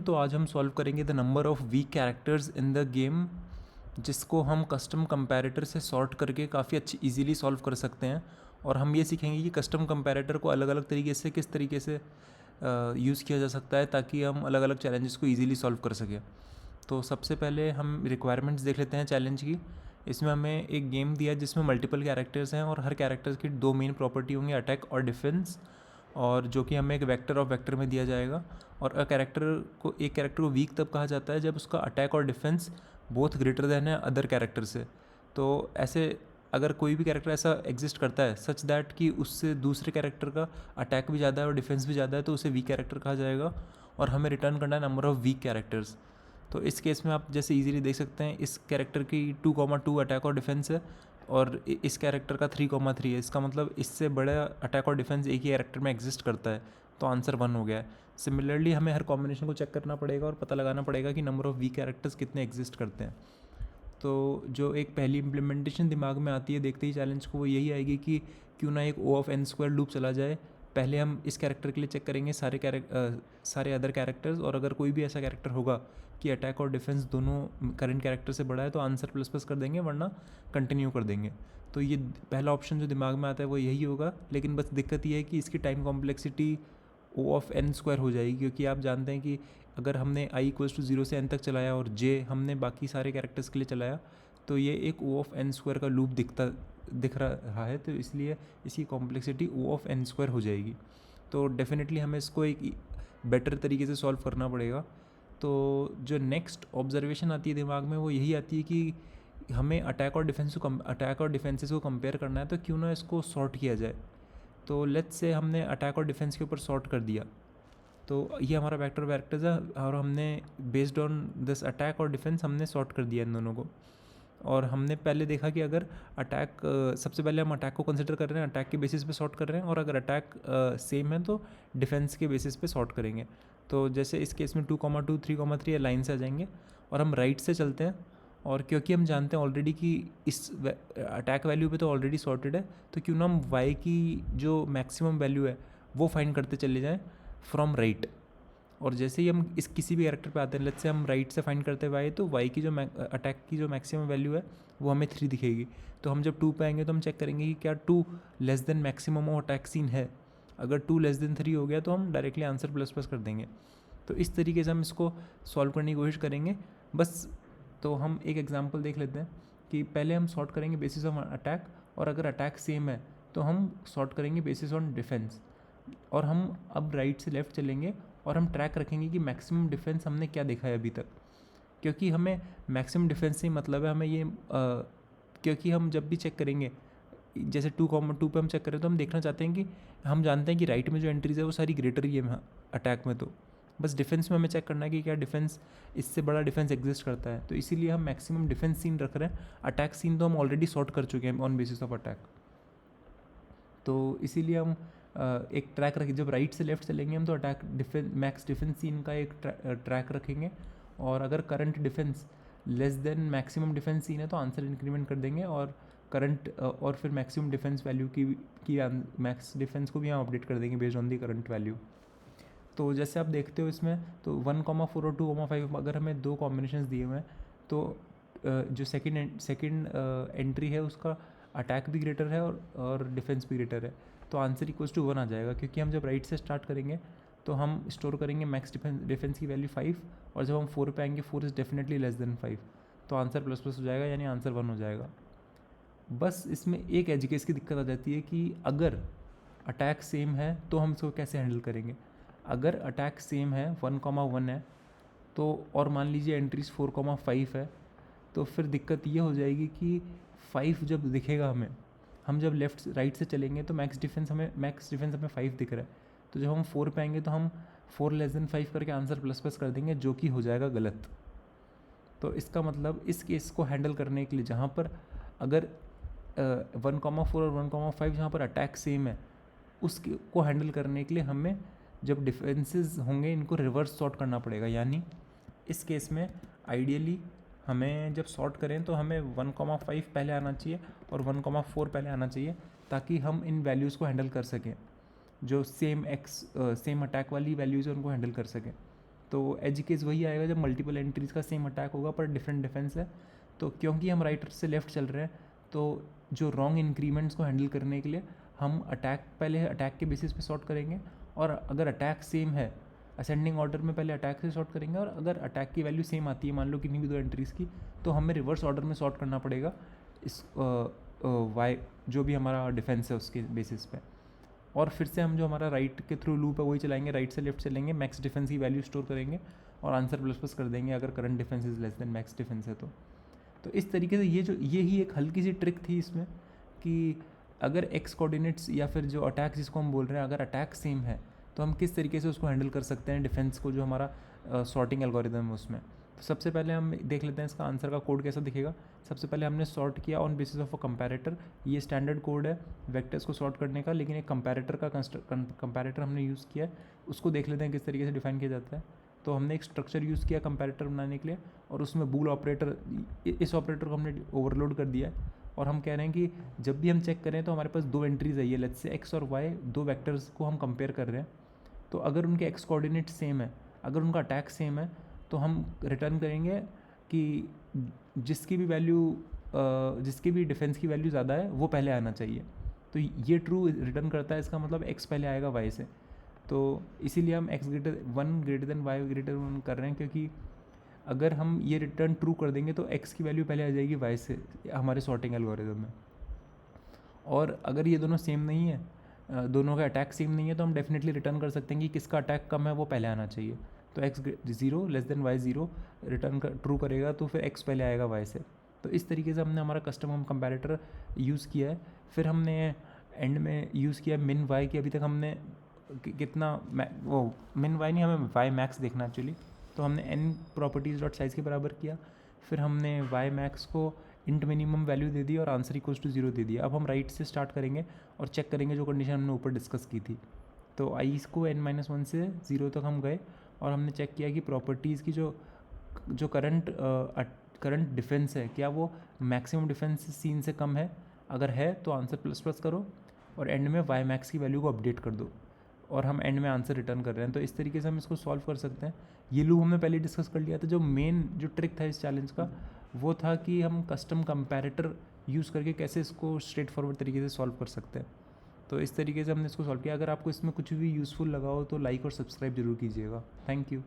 तो आज हम सॉल्व करेंगे the number of weak characters in the game, जिसको हम कस्टम कंपैरेटर से सॉर्ट करके काफ़ी अच्छी इजीली सॉल्व कर सकते हैं। और हम ये सीखेंगे कि कस्टम कंपैरेटर को अलग अलग तरीके से किस तरीके से यूज़ किया जा सकता है ताकि हम अलग अलग चैलेंजेस को ईजिली सॉल्व कर सकें। तो सबसे पहले हम रिक्वायरमेंट्स देख लेते हैं चैलेंज की। इसमें हमें एक गेम दिया है जिसमें मल्टीपल कैरेक्टर्स हैं और हर कैरेक्टर्स की दो मेन प्रॉपर्टी होंगी, अटैक और डिफेंस, और जो कि हमें एक वेक्टर ऑफ वेक्टर में दिया जाएगा। और एक कैरेक्टर को वीक तब कहा जाता है जब उसका अटैक और डिफेंस बोथ ग्रेटर देन है अदर कैरेक्टर से। तो ऐसे अगर कोई भी कैरेक्टर ऐसा एग्जिस्ट करता है सच दैट कि उससे दूसरे कैरेक्टर का अटैक भी ज़्यादा है और डिफेंस भी ज़्यादा है, तो उसे वीक कैरेक्टर कहा जाएगा। और हमें रिटर्न करना है नंबर ऑफ़ वीक कैरेक्टर्स। तो इस केस में आप जैसे इजीली देख सकते हैं, इस कैरेक्टर की 2,2 अटैक और डिफेंस है और इस कैरेक्टर का 3,3 है। इसका मतलब इससे बड़ा अटैक और डिफेंस एक ही कैरेक्टर में एग्जिस्ट करता है, तो आंसर 1 हो गया है। सिमिलरली हमें हर कॉम्बिनेशन को चेक करना पड़ेगा और पता लगाना पड़ेगा कि नंबर ऑफ़ वीक कैरेक्टर्स कितने एग्जिस्ट करते हैं। तो जो एक पहली इम्प्लीमेंटेशन दिमाग में आती है देखते ही चैलेंज को, वो यही आएगी कि क्यों ना एक O(n)² लूप चला जाए। पहले हम इस कैरेक्टर के लिए चेक करेंगे सारे अदर कैरेक्टर्स, और अगर कोई भी ऐसा कैरेक्टर होगा कि अटैक और डिफेंस दोनों करंट कैरेक्टर से बड़ा है तो आंसर प्लस प्लस कर देंगे, वरना कंटिन्यू कर देंगे। तो ये पहला ऑप्शन जो दिमाग में आता है वो यही होगा। लेकिन बस दिक्कत ये है कि इसकी टाइम कॉम्प्लेक्सिटी O(n)² हो जाएगी, क्योंकि आप जानते हैं कि अगर हमने i = 0 से n तक चलाया और j हमने बाकी सारे कैरेक्टर्स के लिए चलाया, तो ये एक O(n)² का लूप दिख रहा है, तो इसलिए इसकी कॉम्प्लेक्सिटी O(n)² हो जाएगी। तो डेफिनेटली हमें इसको एक बेटर तरीके से सॉल्व करना पड़ेगा। तो जो नेक्स्ट ऑब्जर्वेशन आती है दिमाग में वो यही आती है कि हमें अटैक और डिफेंसेस को कंपेयर करना है, तो क्यों ना इसको सॉर्ट किया जाए। तो लेट्स से हमने अटैक और डिफेंस के ऊपर सॉर्ट कर दिया, तो ये हमारा वेक्टर वेक्टर्स है और हमने बेस्ड ऑन दिस अटैक और डिफेंस हमने सॉर्ट कर दिया इन दोनों को। और हमने पहले देखा कि अगर सबसे पहले हम अटैक को कंसिडर कर रहे हैं, अटैक के बेसिस पे सॉर्ट कर रहे हैं, और अगर अटैक सेम है तो डिफेंस के बेसिस पे सॉर्ट करेंगे। तो जैसे इस केस में 2,2 3,3 लाइन से आ जाएंगे और हम राइट से चलते हैं। और क्योंकि हम जानते हैं ऑलरेडी कि इस अटैक वैल्यू पे तो ऑलरेडी सॉर्टेड है, तो क्यों ना हम वाई की जो मैक्सिमम वैल्यू है वो फाइंड करते चले जाएँ फ्रॉम राइट। और जैसे ही हम इस किसी भी कैरेक्टर पे आते हैं, लेट्स से हम राइट से फाइंड करते हुए आए, तो वाई की जो अटैक की जो मैक्सिमम वैल्यू है वो हमें 3 दिखेगी। तो हम जब 2 पे आएंगे तो हम चेक करेंगे कि क्या 2 less than maximum of attack seen है। अगर 2 लेस देन 3 हो गया तो हम डायरेक्टली आंसर प्लस प्लस कर देंगे। तो इस तरीके से हम इसको सॉल्व करने की कोशिश करेंगे बस। तो हम एक एग्जांपल देख लेते हैं कि पहले हम सॉर्ट करेंगे बेसिस ऑन अटैक, और अगर अटैक सेम है तो हम सॉर्ट करेंगे बेसिस ऑन डिफेंस। और हम अब राइट से लेफ़्ट चलेंगे और हम ट्रैक रखेंगे कि मैक्सिमम डिफेंस हमने क्या देखा है अभी तक, क्योंकि हमें मैक्सिमम डिफेंस से ही मतलब है। हमें ये क्योंकि हम जब भी चेक करेंगे, जैसे 2,2 पे हम चेक करें तो हम देखना चाहते हैं कि हम जानते हैं कि राइट में जो एंट्रीज है वो सारी ग्रेटर ही है अटैक में, तो बस डिफेंस में हमें चेक करना है कि क्या डिफेंस इससे बड़ा डिफेंस एग्जिस्ट करता है। तो इसीलिए हम मैक्सिमम डिफेंस सीन रख रहे हैं। अटैक सीन तो हम ऑलरेडी सॉर्ट कर चुके हैं ऑन बेसिस ऑफ अटैक। तो इसीलिए हम एक ट्रैक रखें, जब राइट से लेफ्ट चलेंगे हम तो मैक्स डिफेंस सीन का एक ट्रैक रखेंगे। और अगर current defence less than maximum defence seen है तो आंसर इंक्रीमेंट कर देंगे, और और फिर मैक्सिमम डिफेंस वैल्यू की मैक्स डिफेंस को भी हम अपडेट कर देंगे based on the current value. तो जैसे आप देखते हो इसमें, तो 1,4 और 2,5 अगर हमें दो कॉम्बिनेशन दिए हुए हैं, तो जो सेकेंड एंट्री है उसका अटैक भी ग्रेटर है और डिफेंस भी ग्रेटर है, तो आंसर =1 आ जाएगा। क्योंकि हम जब राइट से स्टार्ट करेंगे तो हम स्टोर करेंगे मैक्स डिफेंस की वैल्यू 5, और जब हम 4 पे आएंगे 4 इज़ डेफिनेटली लेस देन 5, तो आंसर प्लस प्लस हो जाएगा, यानी आंसर 1 हो जाएगा। बस इसमें एक एज केस की दिक्कत आ जाती है कि अगर अटैक सेम है तो हम इसको कैसे हैंडल करेंगे। अगर अटैक सेम है 1,1 है तो, और मान लीजिए एंट्रीज 4,5 है, तो फिर दिक्कत ये हो जाएगी कि 5 जब दिखेगा हमें, हम जब लेफ़्ट राइट से चलेंगे तो मैक्स डिफेंस हमें 5 दिख रहा है, तो जब हम 4 पे आएंगे तो हम 4 लेस देन 5 करके आंसर प्लस प्लस कर देंगे, जो कि हो जाएगा गलत। तो इसका मतलब इस केस को हैंडल करने के लिए, जहाँ पर अगर 1,4 और 1,5 जहाँ पर अटैक सेम है, उसके को हैंडल करने के लिए हमें जब डिफेंसेस होंगे इनको रिवर्स सॉर्ट करना पड़ेगा। यानी इस केस में आइडियली हमें जब सॉर्ट करें तो हमें 1,5 पहले आना चाहिए और 1,4 पहले आना चाहिए, ताकि हम इन वैल्यूज़ को हैंडल कर सकें, जो सेम अटैक वाली वैल्यूज़ है उनको हैंडल कर सकें। तो एज केस वही आएगा जब मल्टीपल एंट्रीज़ का सेम अटैक होगा पर डिफरेंट डिफेंस है। तो क्योंकि हम राइट से लेफ़्ट चल रहे हैं, तो जो रॉन्ग इंक्रीमेंट्स को हैंडल करने के लिए हम पहले अटैक के बेसिस पे सॉर्ट करेंगे, और अगर अटैक सेम है असेंडिंग ऑर्डर में पहले अटैक से सॉर्ट करेंगे, और अगर अटैक की वैल्यू सेम आती है मान लो किन्हीं भी 2 एंट्रीज़ की, तो हमें रिवर्स ऑर्डर में सॉर्ट करना पड़ेगा इस वाई जो भी हमारा डिफेंस है उसके बेसिस पे। और फिर से हम जो हमारा राइट के थ्रू लूप है वही चलाएंगे, राइट से लेफ्ट चलेंगे, मैक्स डिफेंस की वैल्यू स्टोर करेंगे और आंसर प्लस प्लस कर देंगे अगर current defence is less than max defence है तो इस तरीके से ये ही एक हल्की सी ट्रिक थी इसमें कि अगर एक्स कोऑर्डिनेट्स या फिर जो अटैक जिसको हम बोल रहे हैं अगर अटैक सेम है तो हम किस तरीके से उसको हैंडल कर सकते हैं डिफेंस को, जो हमारा सॉर्टिंग एल्गोरिदम है उसमें। तो सबसे पहले हम देख लेते हैं इसका आंसर का कोड कैसा दिखेगा। सबसे पहले हमने सॉर्ट किया on basis of a comparator. ये स्टैंडर्ड कोड है वेक्टर्स को सॉर्ट करने का, लेकिन एक कंपैरेटर हमने यूज़ किया है, उसको देख लेते हैं किस तरीके से डिफाइन किया जाता है। तो हमने एक स्ट्रक्चर यूज़ किया कंपैरेटर बनाने के लिए, और उसमें बूल ऑपरेटर, इस ऑपरेटर को हमने ओवरलोड कर दिया है, और हम कह रहे हैं कि जब भी हम चेक करें तो हमारे पास 2 एंट्रीज आई है, लेट्स से एक्स और वाई, 2 वेक्टर्स को हम कंपेयर कर रहे हैं। तो अगर उनके एक्स कोऑर्डिनेट सेम है, अगर उनका अटैक सेम है, तो हम रिटर्न करेंगे कि जिसकी भी डिफेंस की वैल्यू ज़्यादा है वो पहले आना चाहिए। तो ये ट्रू रिटर्न करता है, इसका मतलब एक्स पहले आएगा वाई से। तो इसीलिए हम x greater than y greater one कर रहे हैं, क्योंकि अगर हम ये रिटर्न ट्रू कर देंगे तो एक्स की वैल्यू पहले आ जाएगी वाई से हमारे सॉर्टिंग एल्गोरिथम में। और अगर ये दोनों सेम नहीं है, दोनों का अटैक सेम नहीं है, तो हम डेफिनेटली रिटर्न कर सकते हैं कि किसका अटैक कम है वो पहले आना चाहिए। तो x 0 less than y 0 return true करेगा, तो फिर एक्स पहले आएगा वाई से। तो इस तरीके से हमने हमारा कस्टम हम कंपैरेटर यूज़ किया है। फिर हमने एंड में यूज़ किया मिन वाई की। अभी तक हमने कितना वो मिन वाई नहीं, हमें वाई मैक्स देखना एक्चुअली। तो हमने एन प्रॉपर्टीज़ डॉट साइज़ के बराबर किया, फिर हमने वाई मैक्स को इंट मिनिमम वैल्यू दे दी और आंसर इक्वल्स टू 0 दे दिया। अब हम राइट से स्टार्ट करेंगे और चेक करेंगे जो कंडीशन हमने ऊपर डिस्कस की थी। तो आई इसको n-1 से 0 तक हम गए और हमने चेक किया कि प्रॉपर्टीज़ की जो करंट डिफेंस है क्या वो मैक्सिमम डिफेंस सीन से कम है। अगर है तो आंसर प्लस प्लस करो और एंड में वाई मैक्स की वैल्यू को अपडेट कर दो, और हम एंड में आंसर रिटर्न कर रहे हैं। तो इस तरीके से हम इसको सॉल्व कर सकते हैं। ये लूप हमने पहले डिस्कस कर लिया था। जो ट्रिक था इस चैलेंज का वो था कि हम कस्टम कंपैरेटर यूज़ करके कैसे इसको स्ट्रेट फॉरवर्ड तरीके से सॉल्व कर सकते हैं। तो इस तरीके से हमने इसको सॉल्व किया। अगर आपको इसमें कुछ भी यूज़फुल लगा हो तो लाइक और सब्सक्राइब जरूर कीजिएगा। Thank you.